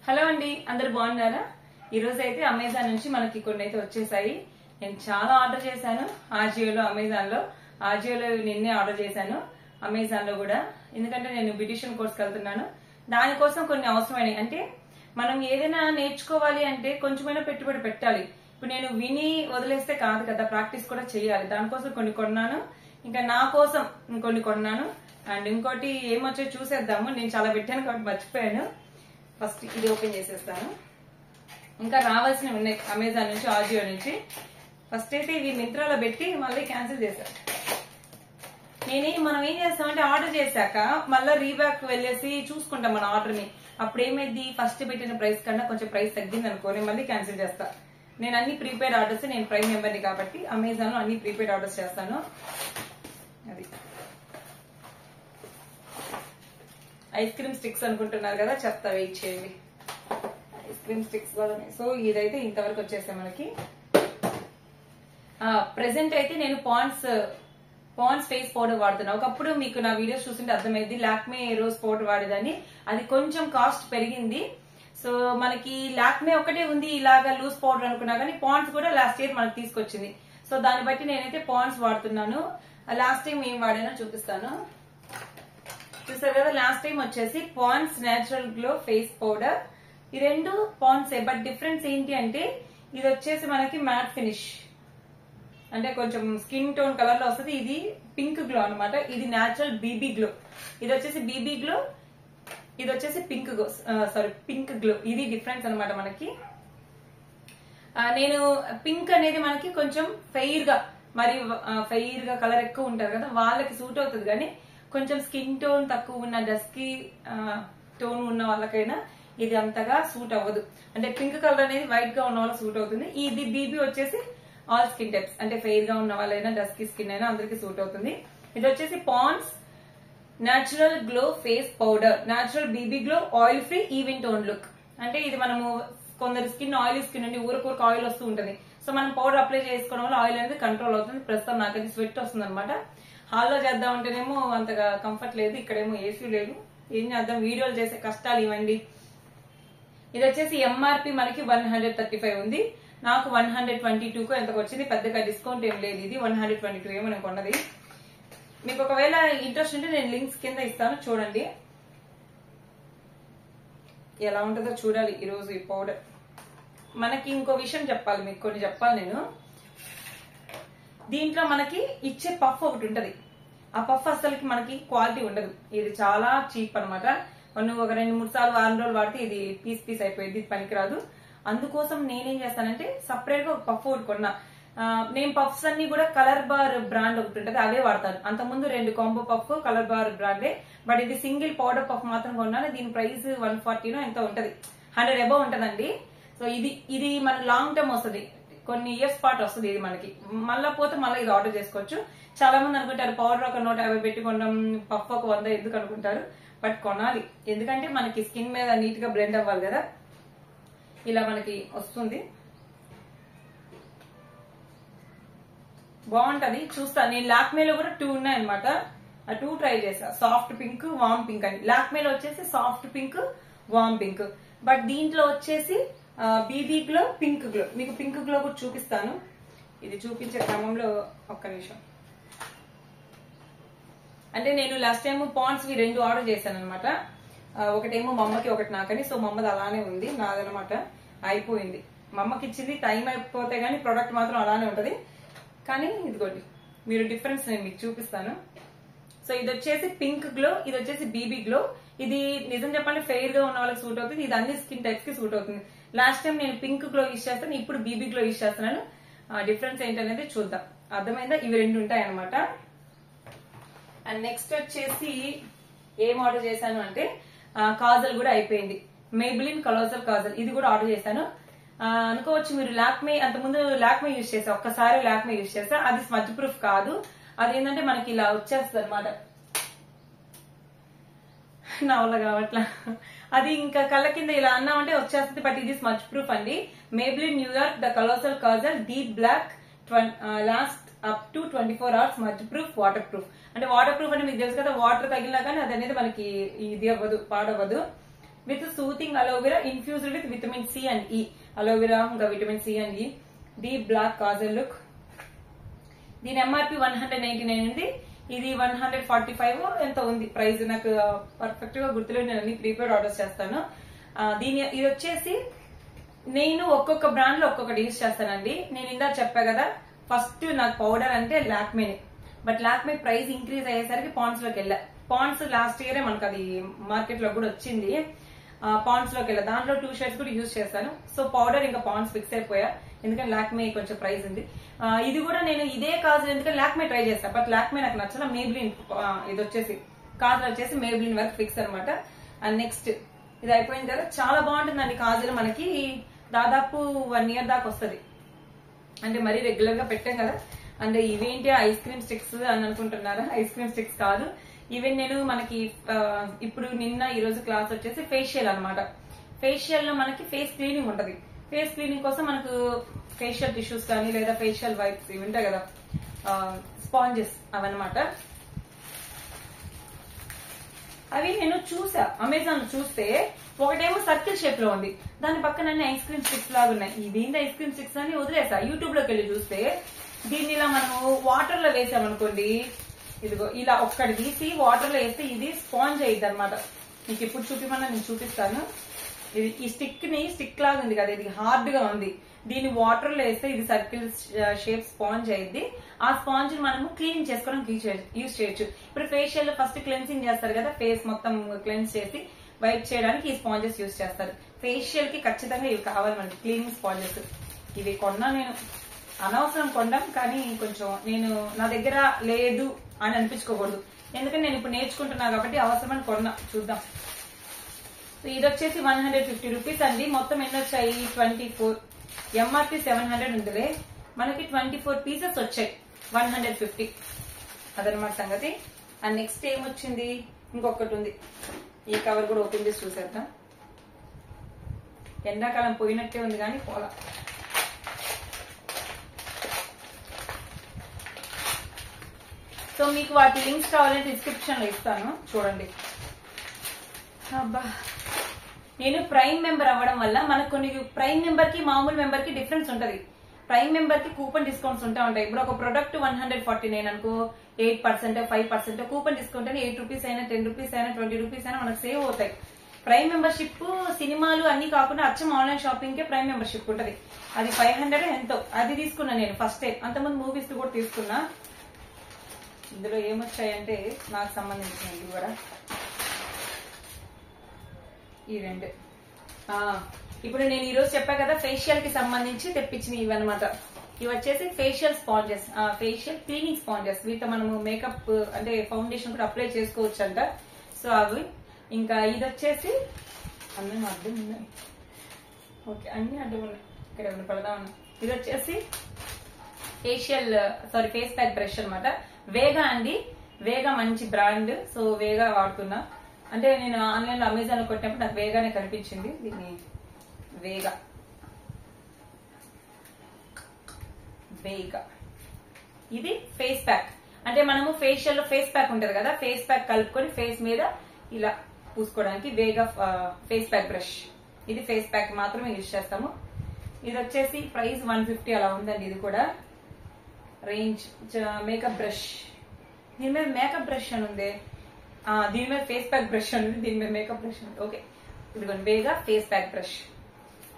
Hello అండి, అందరు బాగున్నారా? ఈ రోజు అయితే అమెజాన్ నుంచి మనకి కొన్ని అయితే వచ్చేసాయి. నేను చాలా ఆర్డర్ చేశాను ఆజియోలో, ఆజియోలో నిన్నే ఆర్డర్ చేశాను, అమెజాన్ లో కూడా. ఎందుకంటే నేను బ్యూటిషియన్ కోర్స్కి వెళ్తున్నాను, దానికోసం కొన్ని అవసరమైనవి. అంటే మనం ఏదైనా నేర్చుకోవాలి అంటే కొంచెమైనా పెట్టుబడి పెట్టాలి. ఇప్పుడు నేను విని వదిలేస్తే కాదు కదా, ప్రాక్టీస్ కూడా చేయాలి. దానికోసం కొన్ని కొన్నాను, ఇంకా నా కోసం ఇంకొన్ని కొన్నాను. అండ్ ఇంకోటి ఏమొచ్చో చూసేద్దాము. నేను చాలా పెట్టాను కాబట్టి మర్చిపోయాను. ఫస్ట్ ఇది ఓపెన్ చేసేస్తాను. ఇంకా రావాల్సినవి ఉన్నాయి అమెజాన్ నుంచి, ఆజియో నుంచి. ఫస్ట్ అయితే ఇవి మింత్రాలో పెట్టి మళ్ళీ క్యాన్సిల్ చేశాను. మనం ఏం చేస్తామంటే ఆర్డర్ చేశాక మళ్ళీ రీబ్యాక్ వెళ్ళేసి చూసుకుంటాం మన ఆర్డర్ ని. అప్పుడు ఏమైంది, ఫస్ట్ పెట్టిన ప్రైస్ కన్నా కొంచెం ప్రైస్ తగ్గింది అనుకో, నేను మళ్ళీ క్యాన్సిల్ చేస్తా. నేను అన్ని ప్రీపెయిడ్ ఆర్డర్స్, నేను ప్రైమ్ మెంబర్ని కాబట్టి అమెజాన్ లో అన్ని ప్రీపెయిడ్ ఆర్డర్స్ చేస్తాను. అది ఐస్ క్రీమ్ స్టిక్స్ అనుకుంటున్నారు కదా, చెప్తా, వెయిట్ చేయండి. ఐస్ క్రీమ్ స్టిక్స్ కూడా ఉన్నాయి. సో ఇదైతే ఇంతవరకు వచ్చేసాయి మనకి. ప్రెసెంట్ అయితే నేను పాండ్స్ ఫేస్ పౌడర్ వాడుతున్నా. ఒకప్పుడు మీకు నా వీడియోస్ చూస్తుంటే అర్థమైంది, లాక్మే రోజ్ పౌడర్ వాడేదని. అది కొంచెం కాస్ట్ పెరిగింది. సో మనకి లాక్మే ఒకటే ఉంది ఇలాగా లూజ్ పౌడర్ అనుకున్నా, కానీ పాండ్స్ కూడా లాస్ట్ ఇయర్ మనకి తీసుకొచ్చింది. సో దాన్ని బట్టి నేనైతే పాండ్స్ వాడుతున్నాను. లాస్ట్ టైం ఏం వాడానో చూపిస్తాను. చూసారు కదా, లాస్ట్ టైం వచ్చేసి Pond's natural glow face powder. ఈ రెండు పాండ్సే, బట్ డిఫరెన్స్ ఏంటి అంటే ఇది వచ్చేసి మనకి మ్యాట్ ఫినిష్, అంటే కొంచెం స్కిన్ టోన్ కలర్ లో వస్తుంది. ఇది పింక్ గ్లో అనమాట. ఇది నేచురల్ బీబీ గ్లో. ఇది వచ్చేసి బీబీ గ్లో, ఇది వచ్చేసి పింక్ గ్లో. ఇది డిఫరెన్స్ అనమాట మనకి. నేను పింక్ అనేది మనకి కొంచెం ఫెయిర్ గా కలర్ ఎక్కువ ఉంటారు కదా, వాళ్ళకి సూట్ అవుతుంది. కానీ కొంచెం స్కిన్ టోన్ తక్కువ ఉన్న, డస్కీ టోన్ ఉన్న వాళ్ళకైనా ఇది అంతగా సూట్ అవ్వదు. అంటే పింక్ కలర్ అనేది వైట్ గా ఉన్న వాళ్ళకి సూట్ అవుతుంది. ఇది బీబీ వచ్చేసి ఆల్ స్కిన్ టైప్స్, అంటే ఫెయిర్ గా ఉన్న వాళ్ళైనా డస్కీ స్కిన్ అయినా అందరికి సూట్ అవుతుంది. ఇది వచ్చేసి Pond's natural glow face powder, natural BB glow oil free even tone look. అంటే ఇది మనము కొందరు స్కిన్ ఆయిల్ స్కిన్ నుండి ఊరకు ఆయిల్ వస్తూ ఉంటుంది. సో మనం పౌడర్ అప్లై చేసుకోవడం వల్ల ఆయిల్ అనేది కంట్రోల్ అవుతుంది. ప్రస్తుతం నాకైతే స్వెట్ వస్తుంది అనమాట. హాల్లో చేద్దాం అంటేనేమో అంతగా కంఫర్ట్ లేదు, ఇక్కడేమో ఏసీ లేదు. ఏం చేద్దాం, వీడియోలు చేసే కష్టాలు ఇవ్వండి. ఇది వచ్చేసి ఎంఆర్పి మనకి 135 ఉంది. నాకు 122 ఎంతకు వచ్చింది. పెద్దగా డిస్కౌంట్ ఏం లేదు. ఇది 122 ఏమో నేను కొన్నది. మీకు ఒకవేళ ఇంట్రెస్ట్ ఉంటే నేను లింక్స్ కింద ఇస్తాను, చూడండి. ఎలా ఉంటుందో చూడాలి ఈరోజు ఈ పౌడర్. మనకి ఇంకో విషయం చెప్పాలి, మీకు కొన్ని చెప్పాలి నేను. దీంట్లో మనకి ఇచ్చే పఫ్ ఒకటి ఉంటది. ఆ పఫ్ అసలుకి మనకి క్వాలిటీ ఉండదు. ఇది చాలా చీప్ అనమాట. నువ్వు ఒక 2-3 సార్లు వారం రోజులు వాడితే ఇది పీస్ అయిపోయింది, ఇది పనికిరాదు. అందుకోసం నేనేం చేస్తానంటే సపరేట్ గా ఒక పఫ్ ఒకటి కొన్నా. నేను పఫ్స్ అన్ని కూడా కలర్ బార్ బ్రాండ్ ఒకటి ఉంటుంది, అవే వాడతాను. అంతకుముందు 2 కాంబో పఫ్ కలర్ బార్ బ్రాండే, బట్ ఇది సింగిల్ పౌడర్ పఫ్ మాత్రం కొన్నాను. దీని ప్రైస్ 140 ఎంత ఉంటది, 100 అబౌవ్ ఉంటదండి. సో ఇది మన లాంగ్ టర్మ్ వస్తుంది, కొన్ని ఇయర్స్ పాటు వస్తుంది. ఇది మనకి మళ్ళా పోతే మళ్ళీ ఇది ఆర్డర్ చేసుకోవచ్చు. చాలా మంది అనుకుంటారు పౌడర్ ఒక 150 పెట్టి కొనడం, పఫ్ ఒక 100 ఎందుకు అనుకుంటారు. బట్ కొనాలి, ఎందుకంటే మనకి స్కిన్ మీద నీట్ గా బ్లెండ్ అవ్వాలి కదా. ఇలా మనకి వస్తుంది, బాగుంటది. చూస్తాను నేను. లాక్మేలో కూడా 2 ఉన్నాయన్నమాట. ఆ 2 ట్రై చేసా, సాఫ్ట్ పింక్, వామ్ పింక్ అని. లాక్మేలో వచ్చేసి soft pink, warm pink. But దీంట్లో వచ్చేసి బీబీ గ్లో, పింక్ గ్లో. మీకు పింక్ గ్లో కూడా చూపిస్తాను. ఇది చూపించే క్రమంలో ఒక్క నిమిషం. అంటే నేను లాస్ట్ టైం పాండ్స్ 2 ఆర్డర్ చేశాను అనమాట. ఒకటేమో మా అమ్మకి, ఒకటి నాకని. సో మా అమ్మది అలానే ఉంది, నాదనమాట అయిపోయింది. మా అమ్మకి ఇచ్చింది, టైం అయిపోతే గానీ ప్రొడక్ట్ మాత్రం అలానే ఉంటది. కానీ ఇదిగోండి, మీరు డిఫరెన్స్ నేను మీకు చూపిస్తాను. సో ఇది వచ్చేసి పింక్ గ్లో, ఇది వచ్చేసి బీబీ గ్లో. ఇది నిజం చెప్పాలంటే ఫెయిర్ గా ఉన్న వాళ్ళకి సూట్ అవుతుంది. ఇది అన్ని స్కిన్ టైప్స్ కి సూట్ అవుతుంది. లాస్ట్ టైం నేను పింక్ గ్లో యూజ్ చేస్తాను, ఇప్పుడు బీబీ గ్లో యూజ్ చేస్తున్నాను. డిఫరెన్స్ ఏంటనేది చూద్దాం. అర్థమైందా? ఇవి 2 ఉంటాయి అనమాట. అండ్ నెక్స్ట్ వచ్చేసి ఏం ఆర్డర్ చేశాను అంటే కాజల్ కూడా అయిపోయింది. మేబిలిన్ కలోజల్ కాజల్, ఇది కూడా ఆర్డర్ చేశాను. అనుకోవచ్చు మీరు లాక్మే, అంతకుముందు లాక్మే యూజ్ చేసా, ఒక్కసారి లాక్మే యూజ్ చేసా. అది స్మజ్ ప్రూఫ్ కాదు. అదేంటంటే మనకి ఇలా వచ్చేస్తుంది అనమాట, నా వల్ల కావట్లా. అది ఇంకా కళ్ళ కింద ఇలా అన్నామంటే వచ్చేస్తుంది. బట్ ఇది స్మజ్ ప్రూఫ్ అండి. Maybelline New York the colossal kajal deep black last up to 24 hours, smudge proof, water proof. అంటే వాటర్ ప్రూఫ్ అంటే మీకు తెలుసు కదా, వాటర్ తగిలినా కానీ అది అనేది మనకి ఇది అవ్వదు, పాడవ్వదు. With soothing aloe vera infused with vitamin C and E. Aloe vera ఇంకా vitamin C and E. Deep black kajal look. దీని ఎంఆర్పి 199 ఉంది. ఇది 145 ఎంత ఉంది ప్రైస్, నాకు పర్ఫెక్ట్ గా గుర్తులేదు, నేను అన్ని ప్రీపెయిడ్ ఆర్డర్స్ చేస్తాను. ఇది వచ్చేసి నేను ఒక్కొక్క బ్రాండ్ లో ఒక్కొక్కటి యూజ్ చేస్తానండి. నేను ఇందా చెప్పా కదా, ఫస్ట్ నాకు పౌడర్ అంటే లాక్మేనే, బట్ లాక్మే ప్రైస్ ఇంక్రీజ్ అయ్యేసరికి పాండ్స్ లోకి వెళ్ళా. పాండ్స్ లాస్ట్ ఇయరే మనకు అది మార్కెట్ లో కూడా వచ్చింది. పాండ్స్ లోకి వెళ్ళా, దాంట్లో 2 షేడ్స్ కూడా యూజ్ చేస్తాను. సో పౌడర్ ఇంకా పాండ్స్ ఫిక్స్ అయిపోయా, ఎందుకంటే లాక్మే కొంచెం ప్రైస్ ఉంది. ఇది కూడా నేను ఇదే కాజల్ ఎందుకంటే లాక్మే ట్రై చేస్తాను, బట్ లాక్మే నాకు నచ్చల. మేబ్లిన్ ఇది వచ్చేసి కాజల్ వచ్చేసి మేబ్లిన్ వరకు ఫిక్స్ అనమాట. అండ్ నెక్స్ట్ ఇది అయిపోయింది కదా, చాలా బాగుంటుందండి కాజల్. మనకి దాదాపు 1 ఇయర్ దాకా వస్తుంది, అంటే మరీ రెగ్యులర్ గా పెట్టాం కదా. అంటే ఇవేంటి ఐస్ క్రీమ్ స్టిక్స్ అని అనుకుంటున్నారా? ఐస్ క్రీమ్ స్టిక్స్ కాదు. ఈవెన్ నేను మనకి ఇప్పుడు నిన్న ఈ రోజు క్లాస్ వచ్చేసి ఫేషియల్ అనమాట. ఫేషియల్ లో మనకి ఫేస్ క్లీనింగ్ ఉంటది. ఫేస్ క్లీనింగ్ కోసం మనకు ఫేషియల్ టిష్యూస్ కానీ లేదా ఫేషియల్ వైప్స్ ఇవి ఉంటాయి కదా, స్పాంజెస్ అవన్నమాట. అవి నేను చూసా అమెజాన్ చూస్తే, ఒకటేమో సర్కిల్ షేప్ లో ఉంది, దాని పక్కన అన్ని ఐస్ క్రీమ్ స్టిక్స్ లాగా ఉన్నాయి. ఇదేంటి ఐస్ క్రీమ్ స్టిక్స్ అని వదిలేసా. యూట్యూబ్ లోకి వెళ్ళి చూస్తే దీన్ని ఇలా మనము వాటర్ లో వేసామనుకోండి, ఇదిగో ఇలా ఒక్కటి తీసి వాటర్ లో వేస్తే ఇది స్పాంజ్ అయ్యిద్ది అనమాట. మీకు ఇప్పుడు చూపిమన్నా నేను చూపిస్తాను. ఇది ఈ స్టిక్ లాగా ఉంది కదా, ఇది హార్డ్ గా ఉంది. దీన్ని వాటర్ లో వేస్తే ఇది సర్కిల్ షేప్ స్పాంజ్ అయ్యిద్ది. ఆ స్పాంజ్ మనము క్లీన్ చేసుకోవడానికి యూజ్ చేయొచ్చు. ఇప్పుడు ఫేషియల్ ఫస్ట్ క్లెన్సింగ్ చేస్తారు కదా, ఫేస్ మొత్తం క్లెన్స్ చేసి వైప్ చేయడానికి ఈ స్పాంజెస్ యూజ్ చేస్తారు. ఫేషియల్ కి ఖచ్చితంగా ఇవి కావాలి మనకి, క్లీనింగ్ స్పాంజెస్. ఇవి కొన్నా నేను, అనవసరం కొండం, కానీ కొంచెం నేను నా దగ్గర లేదు అని అనిపించుకోకూడదు, ఎందుకంటే నేను ఇప్పుడు నేర్చుకుంటున్నా కాబట్టి అవసరమని కొన్నా. చూద్దాం. ఇది వచ్చేసి 150 రూపీస్ అండి. మొత్తం ఎన్ని వచ్చాయి? 24. ఎంఆర్పి 700 ఉందిలే, మనకి 24 పీసెస్ వచ్చాయి, 150. అదనమాట సంగతి. అండ్ నెక్స్ట్ ఏమొచ్చింది, ఇంకొకటి ఉంది. ఈ కవర్ కూడా ఓపెన్ చేసి చూసేద్దాం. ఎండాకాలం పోయినట్టే ఉంది కానీ పోలా. సో మీకు వాటి లింక్స్ కావాలంటే డిస్క్రిప్షన్ లో ఇస్తాను, చూడండి. అబ్బా, నేను ప్రైమ్ మెంబర్ అవ్వడం వల్ల మనకు కొన్ని ప్రైమ్ మెంబర్ కి మామూలు మెంబర్ కి డిఫరెన్స్ ఉంటది. ప్రైమ్ మెంబర్ కి కూపన్ డిస్కౌంట్స్ ఉంటాయి. ఇప్పుడు ఒక ప్రొడక్ట్ 149 అనుకో, 8%, 5% కూపన్ డిస్కౌంట్ అని 8 రూపీస్ అయినా, 10 రూపీస్ అయినా, 20 రూపీస్ అయినా మనకు సేవ్ అవుతాయి. ప్రైమ్ మెంబర్షిప్ సినిమాలు అన్ని కాకుండా అచ్చం ఆన్లైన్ షాపింగ్ కే ప్రైమ్ మెంబర్షిప్ ఉంటది. అది 500 ఎంతో, అది తీసుకున్నా నేను ఫస్ట్ టైం. అంతకుముందు మూవీస్ కూడా తీసుకున్నా. ఇందులో ఏమొచ్చాయంటే నాకు సంబంధించినవి కూడా ఈ రెండు. ఇప్పుడు నేను ఈ రోజు చెప్పా కదా ఫేషియల్ కి సంబంధించి తెప్పించిన ఇవి అనమాట. ఇవి వచ్చేసి facial sponges, facial cleaning sponges. వీటితో మనము మేకప్ అంటే ఫౌండేషన్ కూడా అప్లై చేసుకోవచ్చు అంట. సో అవి. ఇంకా ఇది వచ్చేసి అన్నీ అడ్డం ఉన్నాయి. ఓకే, అన్ని అడ్డం ఉన్నాయి. ఇక్కడ ఏమైనా పడదా ఉన్నాయి. ఇది వచ్చేసి ఫేస్ ప్యాక్ బ్రష్ అనమాట. వేగా అండి, వేగా మంచి బ్రాండ్. సో వేగా వాడుతున్నా. అంటే నేను ఆన్లైన్ లో అమెజాన్ లో కొట్టినప్పుడు నాకు వేగానే కనిపించింది. దీన్ని వేగా ఇది ఫేస్ ప్యాక్. అంటే మనము ఫేషియల్ లో ఫేస్ ప్యాక్ ఉంటది కదా, ఫేస్ ప్యాక్ కలుపుకొని ఫేస్ మీద ఇలా పూసుకోవడానికి వేగా ఫేస్ ప్యాక్ బ్రష్. ఇది ఫేస్ ప్యాక్ మాత్రమే యూజ్ చేస్తాము. ఇది వచ్చేసి ప్రైస్ 150 అలా ఉందండి. ఇది కూడా రేంజ్ మేకప్ బ్రష్. దీని మీద మేకప్ బ్రష్ అని ఉంది, దీని మీద ఫేస్ ప్యాక్ బ్రష్ అని ఉంది, దీని మీద మేకప్ బ్రష్ ఉంది. ఓకే, ఇదిగోండి వేగా ఫేస్ ప్యాక్ బ్రష్.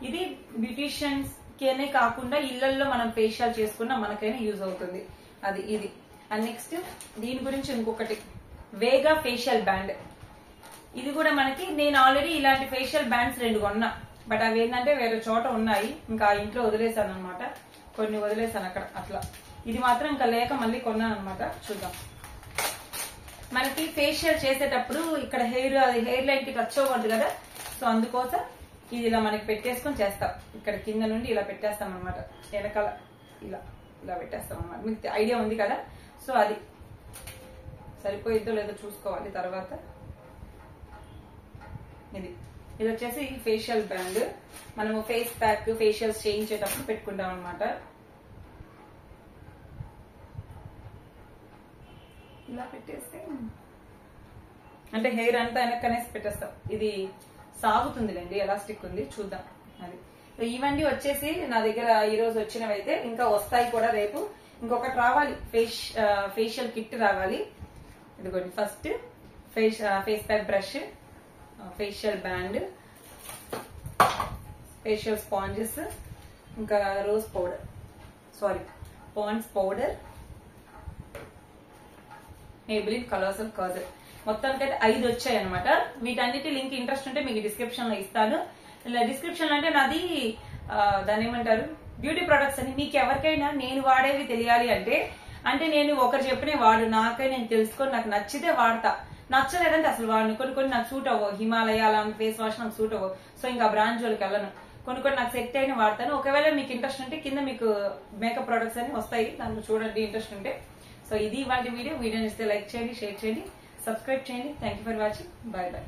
ఇది బ్యూటీషియన్స్ కేనే కాకుండా ఇళ్లలో మనం ఫేషియల్ చేసుకున్నా మనకైనా యూజ్ అవుతుంది. అది ఇది. అండ్ నెక్స్ట్ దీని గురించి ఇంకొకటి వేగా ఫేషియల్ బ్యాండ్. ఇది కూడా మనకి, నేను ఆల్రెడీ ఇలాంటి ఫేషియల్ బ్యాండ్స్ 2 కొన్నా, బట్ అవి ఏంటంటే వేరే చోట ఉన్నాయి, ఇంకా ఇంట్లో వదిలేసాను అనమాట. కొన్ని వదిలేసాను అక్కడ అట్లా. ఇది మాత్రం ఇంకా లేక మళ్ళీ కొన్నాను అనమాట. చూద్దాం. మనకి ఫేషియల్ చేసేటప్పుడు ఇక్కడ హెయిర్ లైన్ కి టచ్ అవ్వకూడదు కదా, సో అందుకోసం ఇది ఇలా మనకి పెట్టేసుకొని చేస్తాం. ఇక్కడ కింద నుండి ఇలా పెట్టేస్తాం అనమాట, వెనకాల ఇలా ఇలా పెట్టేస్తాం అనమాట. మీకు ఐడియా ఉంది కదా. సో అది సరిపోయిద్దో లేదో చూసుకోవాలి తర్వాత. ఇది వచ్చేసి ఫేషియల్ బ్యాండ్. మనము ఫేస్ ప్యాక్ ఫేషియల్స్ చేయించేటప్పుడు పెట్టుకుంటాం అనమాట. ఇలా పెట్టేస్తే అంటే హెయిర్ అంతా వెనక్కనేసి పెట్టేస్తాం. ఇది సాగుతుందిలేండి, ఎలాస్టిక్ ఉంది, చూద్దాం. అది ఇవన్నీ వచ్చేసి నా దగ్గర ఈ రోజు వచ్చినవైతే, ఇంకా వస్తాయి కూడా రేపు. ఇంకొకటి రావాలి, ఫేషియల్ కిట్ రావాలి. ఇదిగోండి, first face pack brush, facial band, facial sponges, ఇంకా rose powder, Pond's powder, Maybelline colossal kajal. మొత్తానికైతే 5 వచ్చాయి అనమాట. వీటన్నిటి లింక్ ఇంట్రెస్ట్ ఉంటే మీకు డిస్క్రిప్షన్ లో ఇస్తాను. డిస్క్రిప్షన్ లో అంటే నాది దాని ఏమంటారు, బ్యూటీ ప్రొడక్ట్స్ అని. మీకు ఎవరికైనా నేను వాడేవి తెలియాలి అంటే నేను ఒకరు చెప్పినే వాడు, నాకై నేను తెలుసుకొని నాకు నచ్చితే వాడతా, నచ్చలేదంటే అసలు వాడిని. కొన్ని నాకు సూట్ అవ్వవు, హిమాలయ అలాంటి ఫేస్ వాష్ నాకు సూట్ అవ్వవు, సో ఇంకా బ్రాంచ్ జోలికి వెళ్ళను. కొన్ని నాకు సెట్ అయిన వాడతాను. ఒకవేళ మీకు ఇంట్రెస్ట్ ఉంటే కింద మీకు మేకప్ ప్రొడక్ట్స్ అని వస్తాయి, దాంట్లో చూడండి ఇంట్రెస్ట్ ఉంటే. సో ఇది ఇవాళ వీడియో. వీడియోని ఇస్తే లైక్ చేయండి, షేర్ చేయండి, సబ్స్క్రైబ్ చేయండి. Thank you for watching. Bye bye.